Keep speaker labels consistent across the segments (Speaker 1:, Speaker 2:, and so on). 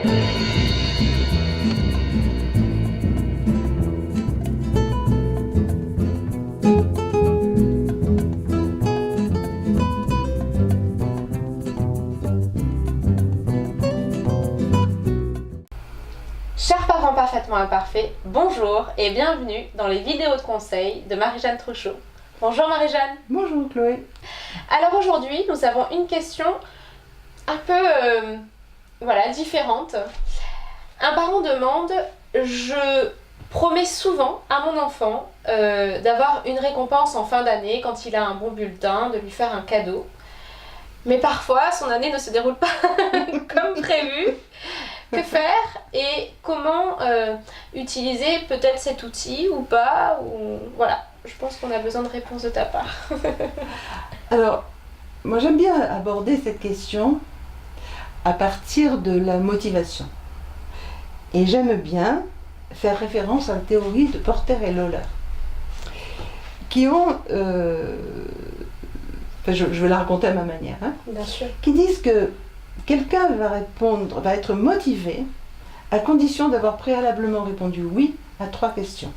Speaker 1: Chers parents parfaitement imparfaits, bonjour et bienvenue dans les vidéos de conseils de Marie-Jeanne Truchot. Bonjour Marie-Jeanne.
Speaker 2: Bonjour Chloé.
Speaker 1: Alors aujourd'hui, nous avons une question un peu différente. Un parent demande, je promets souvent à mon enfant d'avoir une récompense en fin d'année quand il a un bon bulletin, de lui faire un cadeau. Mais parfois, son année ne se déroule pas comme prévu. Que faire et comment utiliser peut-être cet outil ou pas Voilà, je pense qu'on a besoin de réponses de ta part.
Speaker 2: Alors, moi j'aime bien aborder cette question à partir de la motivation. Et j'aime bien faire référence à la théorie de Porter et Lawler, qui ont, je vais la raconter à ma manière,
Speaker 1: Bien sûr.
Speaker 2: Qui disent que quelqu'un va être motivé à condition d'avoir préalablement répondu oui à 3 questions.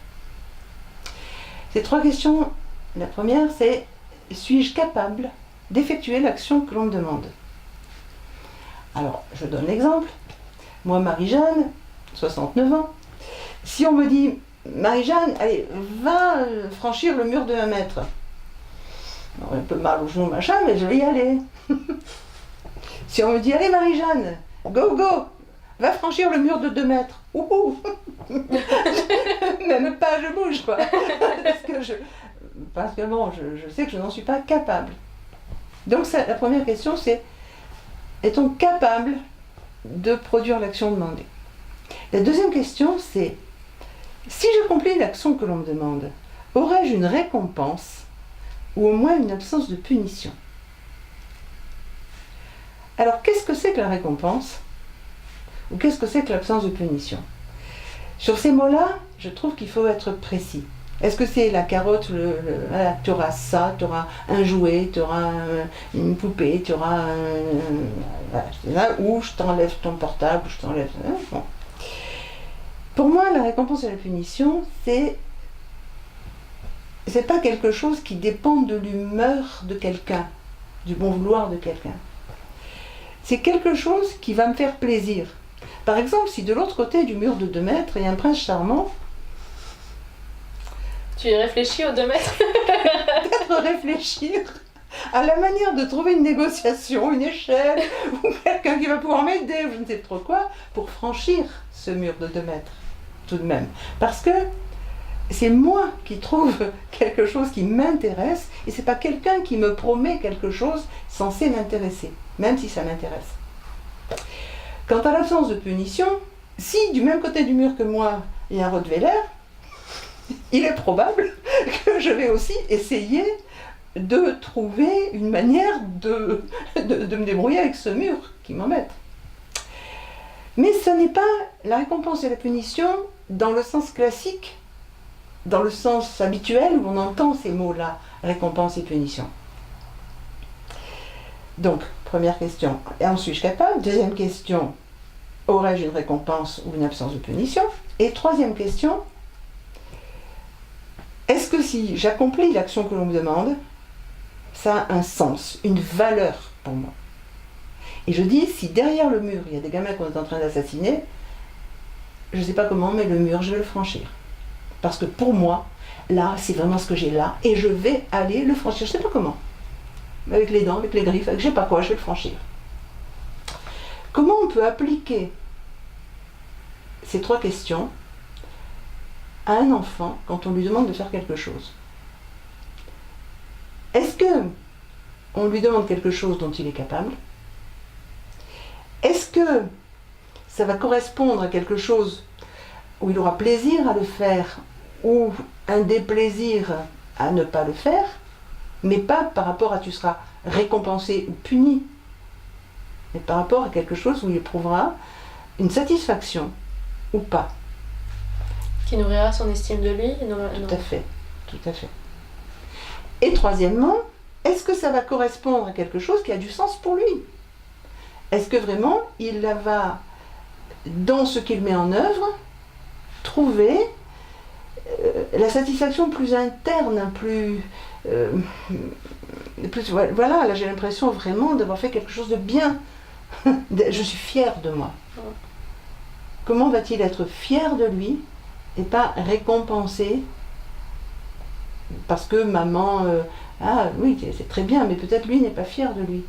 Speaker 2: Ces 3 questions, la première c'est: suis-je capable d'effectuer l'action que l'on me demande? Alors, je donne l'exemple. Moi, Marie-Jeanne, 69 ans, si on me dit: Marie-Jeanne, allez, va franchir le mur de 1 mètre. Un peu mal au genou, machin, mais je vais y aller. Si on me dit: allez Marie-Jeanne, go, va franchir le mur de 2 mètres. Ouhou. Même pas, je bouge quoi. Parce que bon, je sais que je n'en suis pas capable. Donc la première question c'est: est-on capable de produire l'action demandée? La deuxième question c'est: si j'accomplis l'action que l'on me demande, aurais-je une récompense ou au moins une absence de punition? Alors, qu'est-ce que c'est que la récompense? Ou qu'est-ce que c'est que l'absence de punition? Sur ces mots-là, je trouve qu'il faut être précis. Est-ce que c'est la carotte, tu auras ça, tu auras un jouet, tu auras une poupée, tu auras ou je t'enlève ton portable, ou je t'enlève... Bon. Pour moi, la récompense et la punition, c'est pas quelque chose qui dépend de l'humeur de quelqu'un, du bon vouloir de quelqu'un. C'est quelque chose qui va me faire plaisir. Par exemple, si de l'autre côté du mur de 2 mètres, il y a un prince charmant...
Speaker 1: Tu y réfléchis aux 2 mètres?
Speaker 2: Peut-être réfléchir à la manière de trouver une négociation, une échelle, ou quelqu'un qui va pouvoir m'aider, ou je ne sais trop quoi, pour franchir ce mur de 2 mètres, tout de même. Parce que c'est moi qui trouve quelque chose qui m'intéresse, et c'est pas quelqu'un qui me promet quelque chose censé m'intéresser, même si ça m'intéresse. Quant à l'absence de punition, si du même côté du mur que moi, il y a un Rottweiler, il est probable que je vais aussi essayer de trouver une manière de me débrouiller avec ce mur qui m'embête. Mais ce n'est pas la récompense et la punition dans le sens classique, dans le sens habituel où on entend ces mots-là, récompense et punition. Donc, première question, en suis-je capable? Deuxième question, aurais-je une récompense ou une absence de punition? Et troisième question, est-ce que si j'accomplis l'action que l'on me demande, ça a un sens, une valeur pour moi? Et je dis, si derrière le mur, il y a des gamins qu'on est en train d'assassiner, je ne sais pas comment, mais le mur, je vais le franchir. Parce que pour moi, là, c'est vraiment ce que j'ai là, et je vais aller le franchir. Je ne sais pas comment. Avec les dents, avec les griffes, avec je ne sais pas quoi, je vais le franchir. Comment on peut appliquer ces 3 questions à un enfant quand on lui demande de faire quelque chose? Est-ce que on lui demande quelque chose dont il est capable? Est-ce que ça va correspondre à quelque chose où il aura plaisir à le faire ou un déplaisir à ne pas le faire, mais pas par rapport à tu seras récompensé ou puni, mais par rapport à quelque chose où il éprouvera une satisfaction ou pas.
Speaker 1: Qui nourrira son estime de lui?
Speaker 2: Tout à fait, tout à fait. Et troisièmement, est-ce que ça va correspondre à quelque chose qui a du sens pour lui? Est-ce que vraiment il va dans ce qu'il met en œuvre, trouver la satisfaction plus interne, voilà, là j'ai l'impression vraiment d'avoir fait quelque chose de bien. Je suis fière de moi. Comment va-t-il être fier de lui et pas récompensé parce que maman, ah oui, c'est très bien, mais peut-être lui n'est pas fier de lui.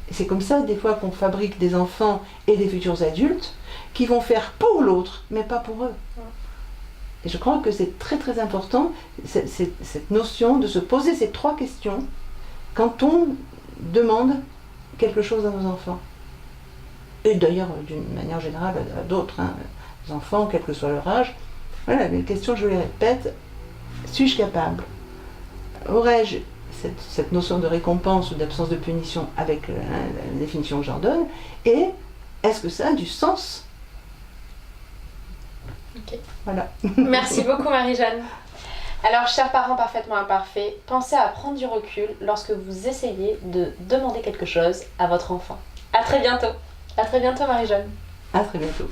Speaker 2: Et c'est comme ça des fois qu'on fabrique des enfants et des futurs adultes qui vont faire pour l'autre, mais pas pour eux. Et je crois que c'est très très important, cette notion de se poser ces 3 questions quand on demande quelque chose à nos enfants. Et d'ailleurs, d'une manière générale, à d'autres, hein, les enfants, quel que soit leur âge. Voilà, les questions, je les répète. Suis-je capable? Aurais-je cette notion de récompense ou d'absence de punition avec la définition que j'en donne? Et est-ce que ça a du sens?
Speaker 1: Ok.
Speaker 2: Voilà.
Speaker 1: Merci beaucoup Marie-Jeanne. Alors, chers parents parfaitement imparfaits, pensez à prendre du recul lorsque vous essayez de demander quelque chose à votre enfant. À très bientôt. À très bientôt Marie-Jeanne.
Speaker 2: À très bientôt.